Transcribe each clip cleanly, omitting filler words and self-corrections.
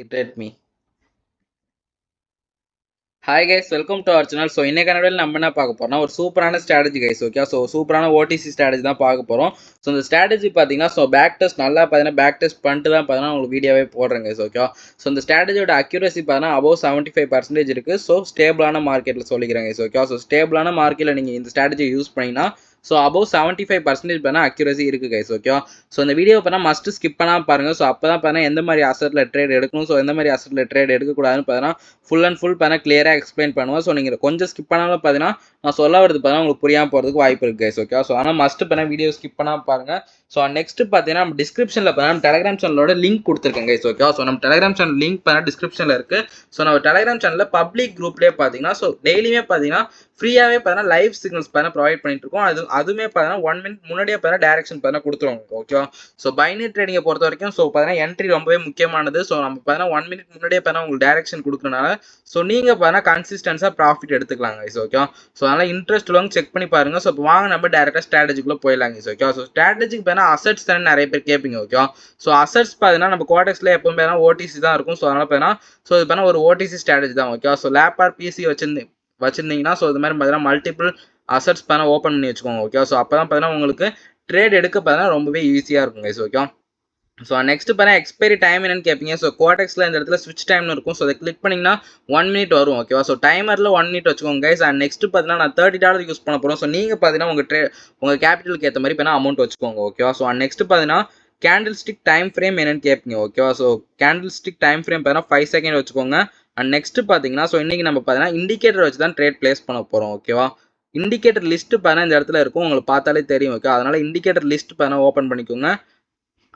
Iterate me. Hi guys, welcome to our channel. So இன்னைக்கான வீடியோல நம்ம என்ன பார்க்க போறோம்னா ஒரு சூப்பரான ஸ்ட்ராட்டஜி கைஸ். ஓகே, ஸோ சூப்பரான ஓடிசி ஸ்ட்ராட்டஜி தான் பார்க்க போறோம். ஸோ இந்த ஸ்ட்ராட்டஜி பார்த்தீங்கன்னா பேக் டெஸ்ட் நல்லா பார்த்தீங்கன்னா பேக் டெஸ்ட் பண்ணிட்டு தான் பார்த்தீங்கன்னா உங்களுக்கு வீடியோவே போடுறேங்க கைஸ். ஓகே, ஸோ இந்த ஸ்ட்ராட்டஜியோட அக்யூரசி பார்த்தீங்கன்னா above 75% இருக்கு. ஸோ ஸ்டேபிளான மார்க்கெட்டில் சொல்லிக்கிறேன் கைஸ். ஓகே, ஸோ ஸ்டேபிளான மார்க்கெட்டில் நீங்கள் இந்த ஸ்ட்ராட்டஜி யூஸ் பண்ணிங்கன்னா ஸோ above 75% பார்த்தா அக்யூரசி இருக்குது கைஸ். ஓகே, ஸோ இந்த வீடியோ பார்த்தா மஸ்ட் ஸ்கிப் பண்ணாமல் பாருங்கள். ஸோ அப்போ தான் பார்த்தா எந்த மாதிரி அசட்டில் ட்ரேட் எடுக்கணும், ஸோ எந்த மாதிரி அசட்டில் ட்ரேட் எடுக்கக்கூடாதுன்னு பார்த்தீங்கன்னா ஃபுல் அண்ட் ஃபுல் பார்த்தா கிளியராக எக்ஸ்பிளைன் பண்ணுவோம். ஸோ நீங்கள் கொஞ்சம் ஸ்கிப் பண்ணாலும் பார்த்தீங்கன்னா நான் சொல்ல வரது பார்த்தா உங்களுக்கு புரியாமல் போகிறதுக்கு வாய்ப்பு இருக்குது கைஸ். ஓகே, ஸோ ஆனால் மஸ்ட் பார்த்தா வீடியோ ஸ்கிப் பண்ணாமல் பாருங்கள். ஸோ நெக்ஸ்ட் பார்த்தீங்கன்னா நம்ம டிஸ்கிரிப்ஷனில் பார்த்தா டெலிகிராம் சேனலோட லிங்க் கொடுத்துருக்கேன் கைஸ். ஓகே, ஸோ நம்ம டெலிகிராம் சேனல் லிங்க் பார்த்தா டிஸ்கிரிப்ஷனில் இருக்குது. ஸோ நம்ம டெலிகிராம் சேனலில் பப்ளிக் குரூப்லேயே பார்த்தீங்கன்னா ஸோ டெய்லியுமே பார்த்தீங்கன்னா ஃப்ரீயாகவே பார்த்தீங்கன்னா லைவ் சிக்னல்ஸ் பார்த்தீங்கன்னா ப்ரொவைட் பண்ணிட்டு இருக்கோம். அதுவுமே பார்த்தீங்கன்னா 1 minute முன்னாடியே பார்த்தீங்கன்னா டேரக்ஷன் பார்த்தீங்கன்னா கொடுத்துருவாங்க. ஓகே, ஸோ பைனரி ட்ரேடிங்கை பொறுத்த வரைக்கும் ஸோ பார்த்தீங்கன்னா என்ட்ரி ரொம்பவே முக்கியமானது. ஸோ நம்ம பார்த்தீங்கன்னா 1 minute முன்னாடியே பார்த்தீங்கன்னா உங்களுக்கு டேரக்ஷன் கொடுக்குறனால ஸோ நீங்கள் பார்த்தீங்கன்னா கன்சிஸ்டன்ஸாக ப்ராஃபிட் எடுத்துக்கலாங்க கைஸ். ஓகே, ஸோ அதனால் இன்ட்ரெஸ்ட் உள்ளவங்க செக் பண்ணி பாருங்க. ஸோ இப்போ வாங்க நம்ம டேரெக்டாக ஸ்ட்ராட்டஜிக்குள்ளே போயிடலாங்க கைஸ். ஓகே, ஸோ ஸ்ட்ராட்டஜிக்கு பார்த்தீங்கன்னா அசட்ஸ் தானே நிறைய பேர் கேட்பீங்க. ஓகே, ஸோ அசட்ஸ் பார்த்தீங்கன்னா நம்ம கோடெக்ஸில் எப்பவும் பார்த்தீங்கன்னா ஓடிசி தான் இருக்கும். ஸோ அதனால் பார்த்தீங்கன்னா ஸோ இது பார்த்தீங்கன்னா ஒரு ஓடிசி ஸ்ட்ராட்டஜி தான். ஓகே, ஸோ லேப்டாப் பிசி வச்சிருந்தீங்கன்னா ஸோ இது மாதிரி பார்த்தீங்கன்னா மல்டிபிள் அசட்ஸ் பார்த்தீங்கன்னா ஓப்பன் பண்ணி வச்சுக்கோங்க. ஓகே, ஸோ அப்போ தான் பார்த்தீங்கன்னா உங்களுக்கு ட்ரேட் எடுக்க பார்த்தீங்கன்னா ரொம்பவே ஈஸியாக இருக்கும் கைஸ். ஓகே, ஸோ நெக்ஸ்ட் பார்த்தீங்கன்னா எக்ஸ்பைரி டைம் என்னன்னு கேட்பீங்க. ஸோ கோடெக்ஸில் இந்த இடத்துல ஸ்விட்ச் டைம்னு இருக்கும். ஸோ அதை கிளிக் பண்ணிங்கன்னா 1 minute வரும். ஓகேவா, ஸோ டைமரில் 1 minute வச்சுக்கோங்க கைஸ். அண்ட் நெக்ஸ்ட் பார்த்தீங்கன்னா நான் $30 யூஸ் பண்ண போகிறோம். ஸோ நீங்கள் பார்த்தீங்கன்னா உங்கள் கேபிட்டலுக்கு ஏற்ற மாதிரி பார்த்தீங்கன்னா அமௌண்ட் வச்சுக்கோங்க. ஓகேவா, ஸோ நெக்ஸ்ட் பார்த்தீங்கன்னா கேண்டில் ஸ்டிக் டைம் ஃப்ரேம் என்னன்னு கேட்பீங்க. ஓகேவா, so candle stick time frame பார்த்தீங்கன்னா 5 செகண்ட் வச்சுக்கோங்க. அண்ட் நெக்ஸ்ட் பார்த்தீங்கன்னா ஸோ இன்றைக்கி நம்ம பார்த்தீங்கன்னா இண்டிகேட்டர் வச்சு தான் ட்ரேட் பிளேஸ் பண்ண போகிறோம். ஓகேவா, இண்டிகேட்டர் லிஸ்ட் பார்த்தீங்கன்னா இந்த இடத்துல இருக்கும், உங்களுக்கு பார்த்தாலே தெரியும். ஓகே, அதனால் இண்டிகேட்டர் லிஸ்ட் பார்த்தீங்கன்னா ஓப்பன் பண்ணிக்கோங்க.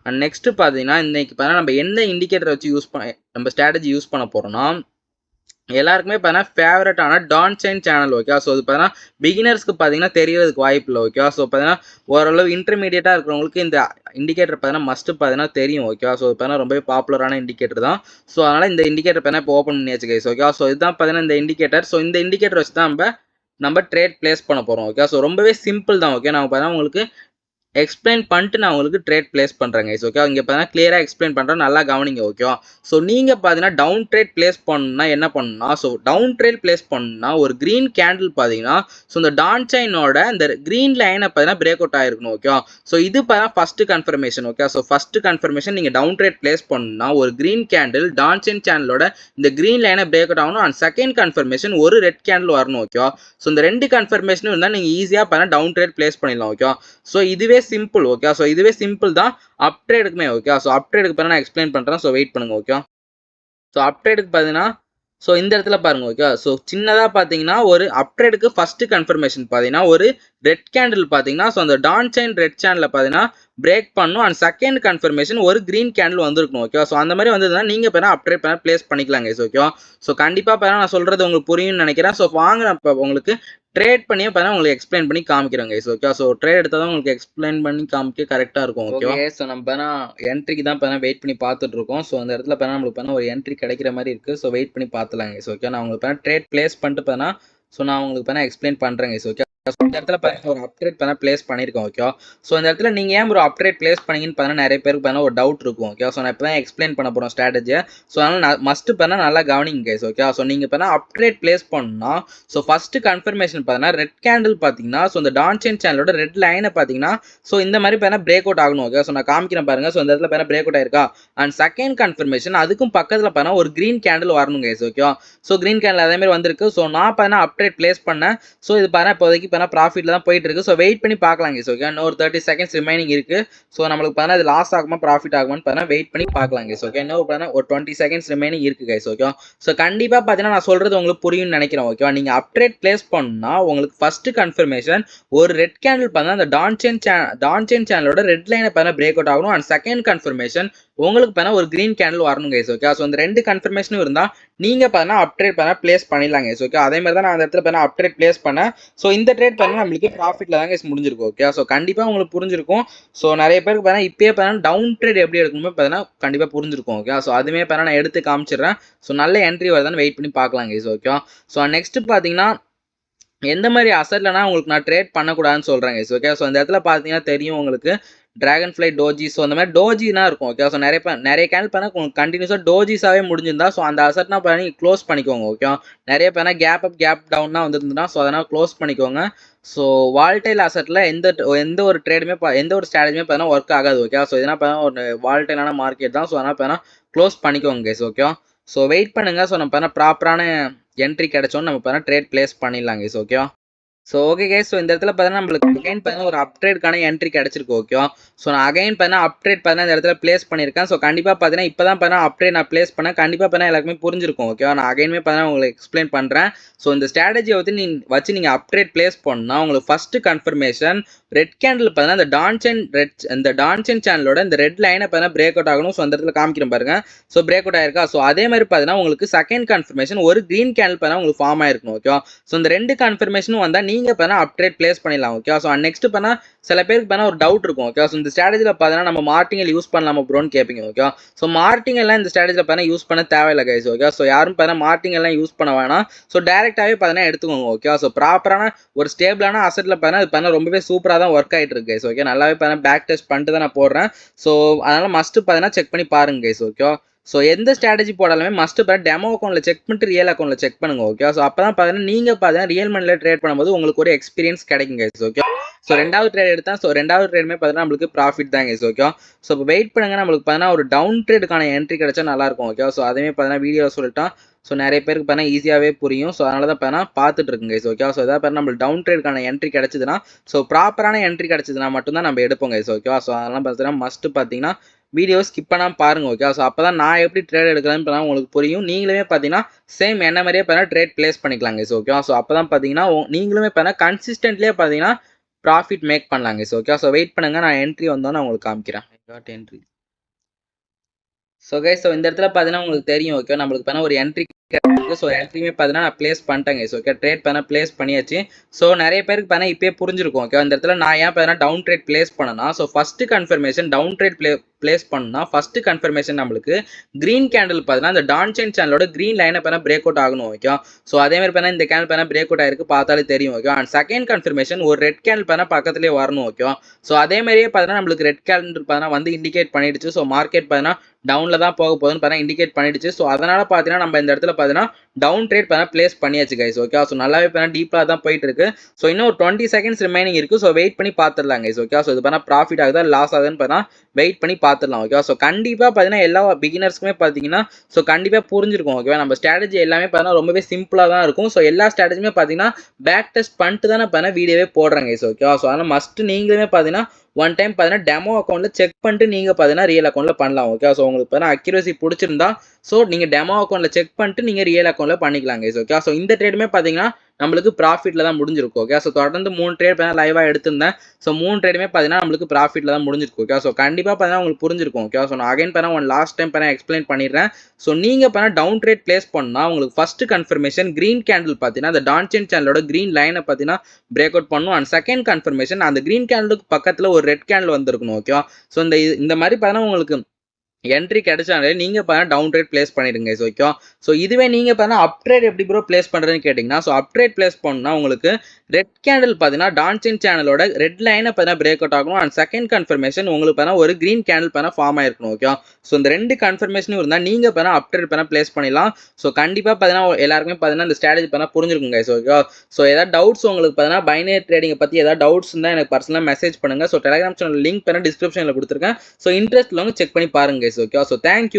அண்ட் நெக்ஸ்ட் பார்த்தீங்கன்னா இன்னைக்கு பார்த்தீங்கன்னா நம்ம என்ன இண்டிகேட்டர் வச்சு நம்ம ஸ்ட்ராட்டஜி யூஸ் பண்ண போகிறோம்னா எல்லாருக்குமே பார்த்தீங்கன்னா ஃபேவரட்டான Donchian channel. Okay, so இது பார்த்தீங்கன்னா பிகினர்ஸ்க்கு பார்த்தீங்கன்னா தெரியறதுக்கு வாய்ப்பு இல்லை. ஓகே, ஸோ பார்த்தீங்கன்னா ஓரளவு இன்டர்மீடியட்டாக இருக்கிறவங்களுக்கு இந்த இண்டிகேட்டர் பார்த்தீங்கன்னா மஸ்ட்டு பார்த்தீங்கன்னா தெரியும். ஓகே, ஸோ பார்த்தீங்கன்னா ரொம்பவே பாப்புலரான இண்டிகேட்டர் தான். ஸோ அதனால் இந்த இண்டிகேட்டர் பார்த்தீங்கன்னா இப்போ ஓப்பன் பண்ணியாச்சு கைஸ். ஓகே, ஸோ இதுதான் பார்த்தீங்கன்னா இந்த இண்டிகேட்டர். ஸோ இந்த இண்டிகேட்டர் வச்சு தான் நம்ம ட்ரேட் பிளேஸ் பண்ண போகிறோம். ஓகே, ஸோ ரொம்பவே சிம்பிள் தான். ஓகே, நம்ம பார்த்தீங்கன்னா உங்களுக்கு எக்ஸ்பிளைன் பண்ணிட்டு நான் உங்களுக்கு ட்ரேட் பிளேஸ் பண்ணுறேன் கைஸ். ஓகே, இங்கே பார்த்தீங்கன்னா கிளியராக எக்ஸ்பிளைன் பண்ணுறேன், நல்லா கவனிங்க. ஓகேவா, ஸோ நீங்கள் பார்த்தீங்கன்னா டவுன் ட்ரேட் பிளேஸ் பண்ணணும்னா என்ன பண்ணணும்னா ஸோ டவுன் ட்ரேட் பிளேஸ் பண்ணணும்னா ஒரு க்ரீன் கேண்டில் பார்த்தீங்கன்னா ஸோ இந்த டான் செயினோட இந்த க்ரீன் லைனை பார்த்தீங்கன்னா பிரேக் அவுட் ஆகிருக்கணும். ஓகேவா, ஸோ இது பார்த்தீங்கன்னா first confirmation. Okay, so first confirmation நீங்கள் டவுன் ட்ரேட் பிளேஸ் பண்ணணும்னா ஒரு க்ரீன் கேண்டில் டான் செயின் சேனலோட இந்த க்ரீன் லைனை பிரேக் அவுட் ஆகணும். அண்ட் செகண்ட் கன்ஃபர்மேஷன் ஒரு ரெட் கேண்டில் வரணும். ஓகேவா, ஸோ இந்த 2 கன்ஃபர்மேஷனும் இருந்தால் நீங்கள் ஈஸியாக பார்த்தீங்கன்னா டவுன் ட்ரேட் பிளேஸ் பண்ணிடலாம். ஓகேவா, ஸோ இதுவே சிம்பிள். ஓகே, ஸோ இதுவே சிம்பிள் தான் அப் ட்ரேடுக்குமே. ஓகே, ஸோ அப் ட்ரேடுக்கு பார்த்தா நான் எக்ஸ்பிளைன் பண்ணுறேன். ஸோ வெயிட் பண்ணுங்க. ஓகே, ஸோ அப் ட்ரேடுக்கு பார்த்தீங்கன்னா ஸோ இந்த இடத்துல பாருங்க. ஓகே, ஸோ சின்னதாக பார்த்தீங்கன்னா ஒரு அப் ட்ரேடுக்கு ஃபர்ஸ்ட் கன்ஃபர்மேஷன் பார்த்தீங்கன்னா ஒரு ரெட் கேண்டில் பார்த்தீங்கன்னா ஸோ அந்த டான் செயின் ரெட் சேனலில் பார்த்தீங்கன்னா பிரேக் பண்ணும். அண்ட் செகண்ட் கன்ஃபர்மேஷன் ஒரு க்ரீன் கேண்டில் வந்துருக்கணும். ஓகே, ஸோ அந்த மாதிரி வந்ததுன்னா நீங்கள் பார்த்தா அப் ட்ரேட் பண்ண பிளேஸ் பண்ணிக்கலாம் கைஸ். ஓகே, ஸோ கண்டிப்பாக பார்த்தா நான் சொல்கிறது உங்களுக்கு புரியும்னு நினைக்கிறேன். ஸோ வாங்க நான் இப்போ உங்களுக்கு ட்ரேட் பண்ணியே பார்த்தா உங்களுக்கு எக்ஸ்பிளைன் பண்ணி காமிக்கிறேன் கைஸ். ஓகே, ஸோ ட்ரேட் எடுத்தால் தான் உங்களுக்கு எக்ஸ்பிளைன் பண்ணி காமிக்க கரெக்டாக இருக்கும். ஓகே, ஸோ நம்ம பார்த்தா என்ட்ரிக்கு தான் பார்த்தா வெயிட் பண்ணி பார்த்துட்டு இருக்கோம். ஸோ அந்த இடத்துல பார்த்தா நம்மளுக்கு பார்த்தா ஒரு என்ட்ரி கிடைக்கிற மாதிரி இருக்குது. ஸோ வெயிட் பண்ணி பார்த்துலாம் கைஸ். ஓகே, நான் உங்களுக்கு பார்த்தா ட்ரேட் பிளேஸ் பண்ணிட்டு பார்த்தா ஸோ நான் உங்களுக்கு பார்த்தா எக்ஸ்பிளைன் பண்ணுறேன் கைஸ். ஓகே, இந்த இடத்துல பார்த்தீங்கன்னா ஒரு அப்ட்ரேட் பண்ண பிளேஸ் பண்ணியிருக்கோம். ஓகே, ஸோ இந்த இடத்துல நீங்கள் ஏன் ஒரு அப்ட்ரேட் பிளேஸ் பண்ணீங்கன்னு பார்த்தீங்கன்னா நிறைய பேருக்கு பார்த்தா ஒரு டவுட் இருக்கும். ஓகே, ஸோ நான் இப்போ தான் எக்ஸ்பிளைன் பண்ண போகிறோம் ஸ்ட்ராட்டஜியை. ஸோ அதனால் மஸ்ட்டு பண்ண நல்லா கவனிங்க கைஸ். ஓகே, ஸோ நீங்கள் பார்த்தா அப்ட்ரேட் பிளேஸ் பண்ணணும்னா ஸோ ஃபஸ்ட்டு கன்ஃபர்மேஷன் பார்த்தீங்கன்னா ரெட் கேண்டில் பார்த்தீங்கன்னா ஸோ இந்த டான் செயின் சேனலோட ரெட் லைனை பார்த்தீங்கன்னா ஸோ இந்த மாதிரி பார்த்தீங்கன்னா பிரேக் அவுட் ஆகணும். ஓகே, ஸோ நான் காமிக்கிறேன் பாருங்க. ஸோ இந்த இடத்துல பார்த்தா பிரேக் அவுட் ஆயிருக்கா. அண்ட் செகண்ட் கன்ஃபர்மேஷன் அதுக்கும் பக்கத்தில் பார்த்தா ஒரு க்ரீன் கேண்டில் வரணும் guys. Okay, so green candle அதே மாதிரி வந்திருக்கு. ஸோ நான் பார்த்தா அப்ட்ரேட் பிளேஸ் பண்ணேன். ஸோ இது பார்த்தா இப்போதைக்கு பார்த்தா ப்ராஃபிட்டில் தான் போயிட்டு இருக்கு. ஸோ வெயிட் பண்ணி பார்க்கலாம் கைஸ். ஓகே, இன்னும் ஒரு 30 செகண்ட்ஸ் ரிமைனிங் இருக்கு. ஸோ நம்மளுக்கு பார்த்தா இது லாஸ் ஆகுமா ப்ராஃபிட் ஆகுமான்னு பார்த்தா வெயிட் பண்ணி பார்க்கலாம் கைஸ். ஓகே, இன்னும் பார்த்தா ஒரு 20 செகண்ட்ஸ் ரிமைனிங் இருக்கு கைஸ். ஓகே, ஸோ கண்டிப்பாக பார்த்தீங்கன்னா நான் சொல்றது உங்களுக்கு புரியும்னு நினைக்கிறேன். ஓகேவா, நீங்கள் அப்ட்ரேட் பிளேஸ் பண்ணா உங்களுக்கு ஃபர்ஸ்ட் கன்ஃபர்மேஷன் ஒரு ரெட் கேண்டில் பார்த்தா அந்த டான் செயின் சேனலோட ரெட் லைனை பார்த்தா பிரேக் அவுட் ஆகணும். அண்ட் செகண்ட் கன்ஃபர்மேஷன் உங்களுக்கு பார்த்தா ஒரு க்ரீன் கேண்டில் வரணும் கைஸ். ஓகே, ஸோ இந்த 2 கன்ஃபர்மேஷனும் இருந்தால் நீங்கள் பார்த்தா அப்ட்ரேட் பண்ண பிளேஸ் பண்ணிடலாம் கைஸ். ஓகே, அதே மாதிரி தான் நான் அந்த இடத்துல பார்த்தா அப்ட்ரேட் பிளேஸ் பண்ணேன். ஸோ இந்த ட்ரேட் பார்த்தா நம்மளுக்கு ப்ராஃபிட்டில் தான் கைஸ் முடிஞ்சிருக்கும். ஓகே, ஸோ கண்டிப்பாக உங்களுக்கு புரிஞ்சிருக்கும். ஸோ நிறைய பேருக்கு பார்த்தா இப்போயே பார்த்தா டவுன் ட்ரேட் எப்படி எடுக்கணுமோ பார்த்தீங்கன்னா கண்டிப்பாக புரிஞ்சிருக்கும். ஓகே, ஸோ அதுவுமே பார்த்தா நான் எடுத்து காமிச்சிடுறேன். ஸோ நல்ல என்ட்ரி வருதான்னு வெயிட் பண்ணி பார்க்கலாம் கைஸ். ஓகே, ஸோ நெக்ஸ்ட் பார்த்தீங்கன்னா எந்த மாதிரி அசட்லனா உங்களுக்கு நான் ட்ரேட் பண்ணக்கூடாதுன்னு சொல்கிறேன் கைஸ். ஓகே, ஸோ இந்த இடத்துல பார்த்தீங்கன்னா தெரியும் உங்களுக்கு டிராகன் ஃப்ளை டோஜி. ஸோ அந்த மாதிரி டோஜினா இருக்கும் ஓகே. ஸோ நிறைய கேண்டில் பார்த்தா கண்டினியூஸாக டோஜிஸாகவே முடிஞ்சிருந்தா ஸோ அந்த அசட்னா பண்ணி க்ளோஸ் பண்ணிக்கோங்க ஓகே. நிறைய பேனா கேப் அப் கேப் டவுன்னா வந்துருந்துன்னா ஸோ அதனால் க்ளோஸ் பண்ணிக்கோங்க. ஸோ வால்டைல் அசட்டில் எந்த ஒரு ட்ரேடுமே எந்த ஒரு ஸ்ட்ராட்டஜியுமே பார்த்தீங்கன்னா ஒர்க் ஆகாது ஓகே. ஸோ இதெல்லாம் பார்த்தா ஒரு வால்டைலான மார்க்கெட் தான். ஸோ அதனால் பார்த்தீங்கன்னா க்ளோஸ் பண்ணிக்கோங்க கைஸ் ஓகே. ஸோ வெயிட் பண்ணுங்க. ஸோ நம்ம பார்த்தா ப்ராப்பரான என்ட்ரி கிடைச்சோன்னு நம்ம பார்த்தா ட்ரேட் பிளேஸ் பண்ணிடலாம் guys okay. So okay guys, so இந்த இடத்துல பார்த்தீங்கன்னா நம்மளுக்கு அகைன் பார்த்தீங்கன்னா ஒரு அப்ட்ரேட்கான என்ட்ரி கிடைச்சிருக்கு ஓகேவா. ஸோ நான் அகைன் பார்த்தீங்கன்னா அப்ட்ரேட் பார்த்தீங்கன்னா இந்த இடத்துல பிளேஸ் பண்ணியிருக்கேன். ஸோ கண்டிப்பாக பார்த்தீங்கன்னா இப்போ தான் பார்த்தீங்கன்னா அப்ட்ரேட் நான் பிளேஸ் பண்ணேன். கண்டிப்பாக பார்த்தீங்கன்னா எல்லாருக்குமே புரிஞ்சிருக்கும் ஓகேவா. நான் அகைன்மே பார்த்தீங்கன்னா உங்களுக்கு எக்ஸ்பிளைன் பண்ணுறேன். ஸோ இந்த ஸ்ட்ராட்டஜியை வச்சு நீங்கள் அப்ட்ரேட் பிளேஸ் பண்ணால் உங்களுக்கு ஃபஸ்ட்டு கன்ஃபர்மேஷன் ரெட் கேண்டில் பார்த்தீங்கன்னா இந்த டான்சென் சேனலோட இந்த ரெட் லைனை பார்த்தீங்கன்னா பிரேக் அவுட் ஆகணும். ஸோ அந்த இடத்துல காமிக்கிறேன் பாருங்க. ஸோ பிரேக் அவுட் ஆயிருக்கா. ஸோ அதே மாதிரி பார்த்தீங்கன்னா உங்களுக்கு செகண்ட் கன்ஃபர்மேஷன் ஒரு கிரீன் கேண்டில் பார்த்தீங்கன்னா உங்களுக்கு ஃபார்ம் ஆயிருக்கணும் ஓகேவா. ஸோ இந்த ரெண்டு கன்ஃபர்மேஷனும் வந்தால் நீங்கள் பார்த்தீங்கன்னா அப்ட்ரேட் பிளேஸ் பண்ணிடலாம் ஓகே. ஸோ நெக்ஸ்ட் பண்ணா சில பேருக்கு பண்ணா ஒரு டவுட் இருக்கும் ஓகே. ஸோ இந்த ஸ்ட்ராட்டஜியில் பார்த்தீங்கன்னா நம்ம மார்டிங்கல் யூஸ் பண்ணலாமா ப்ரோன்னு கேட்பீங்க ஓகே. ஸோ மார்டிங்கெல்லாம் இந்த ஸ்ட்ராட்டஜியில் பார்த்தீங்கன்னா யூஸ் பண்ண தேவையில்லை கைஸ் ஓகே. ஸோ யாரும் பார்த்தீங்கன்னா மார்டிங்கெல்லாம் யூஸ் பண்ண வேணாம். ஸோ டேரெக்டாகவே பார்த்தீங்கன்னா எடுத்துக்கோங்க ஓகே. ஸோ ப்ராப்பரான ஒரு ஸ்டேபிளான அசெட்டில் பார்த்தீங்கன்னா இது பார்த்தீங்கன்னா ரொம்பவே சூப்பராக தான் ஒர்க் ஆகிட்டு இருக்கு கைஸ் ஓகே. நல்லாவே பார்த்தீங்கன்னா பேக் டெஸ்ட் பண்ணிட்டு தான் நான் போடுறேன். ஸோ அதனால் மஸ்ட்டு பார்த்தீங்கன்னா செக் பண்ணி பாருங்க கைஸ் ஓகே. ஸோ எந்த ஸ்ட்ராட்டஜி போடாலுமே மஸ்ட் பார்த்து டெமோ அக்கௌண்ட்டில் செக் பண்ணிட்டு ரியல் அக்கௌண்ட்டில் செக் பண்ணுங்க ஓகே. ஸோ அப்போ தான் பார்த்தீங்கன்னா நீங்கள் பார்த்தீங்கன்னா ரியல் மணியில் ட்ரேட் பண்ணும்போது உங்களுக்கு ஒரு எக்ஸ்பீரியன்ஸ் கிடைக்கும் கைஸ் ஓகே. ஸோ ரெண்டாவது ட்ரேட் எடுத்தால் ரெண்டாவது ட்ரேடுமே பார்த்தீங்கன்னா நம்மளுக்கு ப்ராஃபிட் தான் கைஸ் ஓகே. ஸோ இப்போ வெயிட் பண்ணுங்க, நம்மளுக்கு பார்த்தீங்கன்னா ஒரு டவுன் ட்ரேடுக்கான என்ட்ரி கிடைச்சா நல்லாயிருக்கும் ஓகே. ஸோ அதுவுமே பார்த்தீங்கன்னா வீடியோவில் சொல்லிட்டேன். ஸோ நிறைய பேருக்கு பார்த்தீங்கன்னா ஈஸியாகவே புரியும். ஸோ அதனால தான் பார்த்தீங்கன்னா பார்த்துட்டு இருக்குங்க கைஸ் ஓகே. ஸோ எதாவது பார்த்தீங்கன்னா நம்மளுக்கு டவுன் ட்ரேடுக்கான என்ட்ரி கிடைச்சதுன்னா ஸோ ப்ராப்பரான என்ட்ரி கிடைச்சதுன்னா மட்டும்தான் நம்ம எடுப்போம் கைஸ் ஓகே. ஸோ அதெல்லாம் பார்த்தீங்கன்னா மஸ்ட்டு பார்த்தீங்கன்னா வீடியோ ஸ்கிப் பண்ணாமல் பாருங்க ஓகே. ஸோ அப்போ தான் நான் எப்படி ட்ரேட் எடுக்கிறேன்னு உங்களுக்கு புரியும். நீங்களுமே பார்த்தீங்கன்னா சேம் என்ன மாதிரியே பார்த்தீங்கன்னா ட்ரேட் பிளேஸ் பண்ணிக்கலாங்க கைஸ் ஓகே. ஸோ அப்போ தான் பார்த்தீங்கன்னா நீங்களுமே பார்த்தீங்கன்னா கன்சிஸ்டன்ட்லேயே பார்த்தீங்கன்னா ப்ராஃபிட் மேக் பண்ணலாங்க கைஸ் ஓகே. ஸோ வெயிட் பண்ணுங்க, நான் என்ட்ரி வந்தோன்னு உங்களுக்கு காமிக்கிறேன். என்ட்ரி. ஸோ கைஸ், ஸோ இந்த இடத்துல பார்த்தீங்கன்னா உங்களுக்கு தெரியும் ஓகே. நம்மளுக்கு பார்த்தா ஒரு என்ட்ரி கிடைச்சிருக்கு. ஸோ என்ட்ரியுமே பார்த்தீங்கன்னா நான் பிளேஸ் பண்ணிட்டேங்க கைஸ் ஓகே. ட்ரேட் பண்ண பிளேஸ் பண்ணியாச்சு. ஸோ நிறைய பேருக்கு பார்த்தீங்கன்னா இப்போயே புரிஞ்சிருக்கும் ஓகே. இந்த இடத்துல நான் ஏன் பார்த்தீங்கன்னா டவுன் ட்ரேட் பிளேஸ் பண்ணனா, so first confirmation down trade place பண்ணா ஃபர்ஸ்ட் கன்ஃபர்மேஷன் நம்மளுக்கு கிரீன் கேண்டில் பார்த்தீங்கன்னா இந்த டான்சென் சேனலோட கிரீன் லைனை பார்த்தா பிரேக் அவுட் ஆகணும் ஓகே. ஸோ அதே மாதிரி பார்த்தா இந்த கேண்டில் பார்த்தா பிரேக் அவுட் ஆயிருக்கு, பார்த்தாலே தெரியும் ஓகே. அண்ட் செகண்ட் கன்ஃபர்மேஷன் ஒரு ரெட் கேண்டில் பார்த்தா பக்கத்துலேயே வரணும் ஓகே. ஸோ அதே மாதிரியே பார்த்தீங்கன்னா நம்மளுக்கு ரெட் கேண்டில் பார்த்தீங்கன்னா வந்து இண்டிகேட் பண்ணிடுச்சு. ஸோ மார்க்கெட் பார்த்தீங்கன்னா டவுனில் தான் போக போகுதுன்னு பார்த்தா இண்டிகேட் பண்ணிடுச்சு. ஸோ அதனால் பார்த்தீங்கன்னா நம்ம இந்த இடத்துல பார்த்தீங்கன்னா டவுன் ட்ரேட் பார்த்தா பிளேஸ் பண்ணியாச்சு கைஸ் ஓகே. ஸோ நல்லாவே பார்த்தா டீப்பாக தான் போயிட்டு இருக்கு. ஸோ இன்னும் ஒரு 20 செகண்ட்ஸ் ரிமைனிங் இருக்குது. ஸோ வெயிட் பண்ணி பார்த்துடலாம் கைஸ் ஓகே. ஸோ இது பார்த்தா ப்ராஃபிட் ஆகுதா லாஸ் ஆகுதுன்னு பார்த்தா வெயிட் பண்ணி பார்த்துடலாம் ஓகே. ஸோ கண்டிப்பாக பார்த்தீங்கன்னா எல்லா பிகினர்ஸ்க்குமே பார்த்தீங்கன்னா ஸோ கண்டிப்பாக புரிஞ்சிருக்கும் ஓகே. நம்ம ஸ்ட்ராட்டஜி எல்லாமே பார்த்தீங்கன்னா ரொம்பவே சிம்பிளாக தான் இருக்கும். ஸோ எல்லா ஸ்ட்ராட்டஜியுமே பார்த்தீங்கன்னா பேக் டெஸ்ட் பண்ணிட்டு தான் பார்த்தீங்கன்னா வீடியோவே போடுறாங்க கைஸ் ஓகே. ஸோ அதனால் மஸ்ட் நீங்களுமே பார்த்தீங்கன்னா ஒன் டைம் பார்த்தீங்கன்னா டெமோ அக்கௌண்ட்டில் செக் பண்ணிட்டு நீங்கள் பார்த்தீங்கன்னா ரியல் அக்கௌண்ட்டில் பண்ணலாம் ஓகே. ஸோ உங்களுக்கு பார்த்தீங்கன்னா அக்யூரசி பிடிச்சிருந்தா ஸோ நீங்கள் டெமோ அக்கௌண்ட்டில் செக் பண்ணிட்டு நீங்கள் ரியல் அக்கௌண்ட்டில் பண்ணிக்கலாம் கைஸ் ஓகே. ஸோ இந்த ட்ரேடுமே பார்த்தீங்கன்னா நம்மளுக்கு ப்ராஃபிட்டில் தான் முடிஞ்சிருக்கும் ஓகே. ஸோ தொடர்ந்து 3 ட்ரேட் பார்த்தீங்கன்னா லைவாக எடுத்திருந்தேன். ஸோ 3 ட்ரேடுமே பார்த்தீங்கன்னா நம்மளுக்கு ப்ராஃபிட்டில் தான் முடிஞ்சிருக்கும் ஓகே. ஸோ கண்டிப்பாக பார்த்தீங்கன்னா உங்களுக்கு புரிஞ்சிருக்கும் ஓகே. ஸோ நான் அகைன் பார்த்தா லாஸ்ட் டைம் பார்த்தா எக்ஸ்பிளைன் பண்ணிடுறேன். ஸோ நீங்கள் பார்த்தா டவுன் ட்ரேட் பிளேஸ் பண்ணால் உங்களுக்கு ஃபர்ஸ்ட் கன்ஃபர்மேஷன் கிரீன் கேண்டில் பார்த்தீங்கன்னா அந்த டான்சென் சேனலோட கிரீன் லைனை பார்த்தீங்கன்னா பிரேக் அவுட் பண்ணும். அண்ட் செகண்ட் கன்ஃபர்மேஷன் அந்த கிரீன் கேண்டிலுக்கு பக்கத்தில் ஒரு ரெட் கேண்டில் வந்துருக்கணும் ஓகே. ஸோ இந்த மாதிரி பார்த்தீங்கன்னா உங்களுக்கு என்ட்ரி கிடைச்சாலே நீங்கள் பார்த்தா டவுன் ட்ரேட் பிளேஸ் பண்ணிடுங்க ஓகே. ஸோ இதுவே நீங்கள் பார்த்தா அப் ட்ரேட் எப்படி ப்ரோ பிளேஸ் பண்ணுறதுன்னு கேட்டிங்கன்னா, ஸோ அப் ட்ரேட் பிளேஸ் பண்ணால் உங்களுக்கு ரெட் கேண்டில் பார்த்தீங்கன்னா டான்சென் சேனலோட ரெட் லைனை பார்த்தீங்கன்னா பிரேக் அவுட் ஆகணும். அண்ட் செகண்ட் கன்ஃபர்மேஷன் உங்களுக்கு பார்த்தா ஒரு கிரீன் கேண்டில் பார்த்தா ஃபார்ம் ஆயிருக்கணும் ஓகே. ஸோ இந்த ரெண்டு கன்ஃபர்மேஷனும் இருந்தால் நீங்கள் பார்த்தா அப் ட்ரேட் பார்த்தா பிளேஸ் பண்ணிடலாம். ஸோ கண்டிப்பாக பார்த்தீங்கன்னா எல்லாருக்குமே பார்த்தீங்கன்னா இந்த ஸ்ட்ராட்டஜி பார்த்தா புரிஞ்சிருக்கும் கைஸ் ஓகே. ஸோ ஏதாவது டவுட்ஸ் உங்களுக்கு பார்த்தீங்கன்னா பைனரி ட்ரேடிங்கை பற்றி ஏதாவது டவுட்ஸ் இருந்தால் எனக்கு பர்சனலாக மெசேஜ் பண்ணுங்கள். ஸோ டெலிகிராம் சேனல் லிங்க் பார்த்தா டிஸ்கிரிப்ஷனில் கொடுத்துருக்கேன். ஸோ இன்ட்ரெஸ்ட் உள்ளவங்க செக் பண்ணி பாருங்க கைஸ் ஓகே. So thank you.